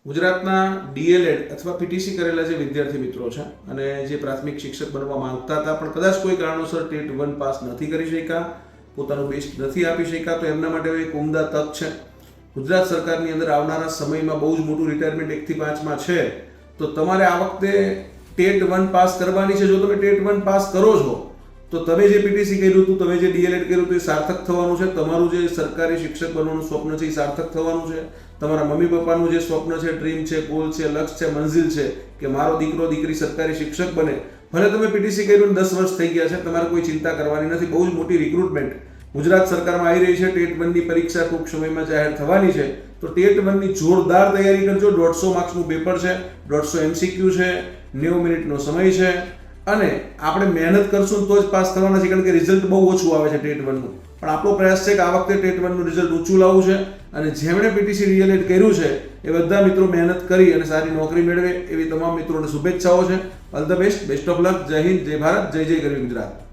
ગુજરાતના ડીએલએડ અથવા પીટીસી કરેલા જે વિદ્યાર્થી મિત્રો છે અને જે પ્રાથમિક શિક્ષક બનવા માંગતા હતા પણ કદાચ કોઈ કારણોસર ટેટ 1 પાસ નથી કરી શક્યા, પોતાનું બેસ્ટ નથી આપી શક્યા, તો એમના માટે એક ઉમદા તક છે. ગુજરાત સરકારની અંદર આવનારા સમયમાં બહુ જ મોટું રિટાયરમેન્ટ 1 થી 5માં છે, તો તમારે આ વખતે ટેટ 1 પાસ કરવાની છે. જો તમે ટેટ 1 પાસ કરો છો તો તમે જે પીટીસી કર્યું હતું, તમે જે ડીએલએડ કર્યું હતું એ સાર્થક થવાનું છે. તમારું જે સરકારી શિક્ષક બનવાનું સ્વપ્ન છે એ સાર્થક થવાનું છે. તમારા મમ્મી પપ્પાનું જે સ્વપ્ન છે, ડ્રીમ છે, ગોલ છે, લક્ષ્ય છે, મંજિલ છે કે મારો દીકરો દીકરી સરકારી શિક્ષક બને, ભલે તમે પીટીસી કર્યું 10 વર્ષ થઈ ગયા છે, તમારે કોઈ ચિંતા કરવાની નથી. બહુ જ મોટી રિક્રુટમેન્ટ ગુજરાત સરકારમાં આવી રહી છે. ટેટ 1 ની પરીક્ષા ટૂંક સમયમાં જાહેર થવાની છે, તો ટેટ 1 ની જોરદાર તૈયારી કરજો. 150 માર્ક્સનું પેપર છે, 150 MCQ છે, 90 મિનિટનો સમય છે અને આપણે મહેનત કરશું તો જ પાસ થવાના છે, કારણ કે રિઝલ્ટ બહુ ઓછું આવે છે ટેટ 1 નું. પણ આપણો પ્રયાસ છે કે આ વખતે ટેટ 1 નું રિઝલ્ટ ઊંચું લાવવું છે અને જેમણે પીટીસી ડીએલએડ કર્યું છે એ બધા મિત્રો મહેનત કરી અને સારી નોકરી મેળવે એવી તમામ મિત્રોને શુભેચ્છાઓ છે. All the best, best of luck. જય હિન્દ, જય ભારત, જય જય ગરવી ગુજરાત.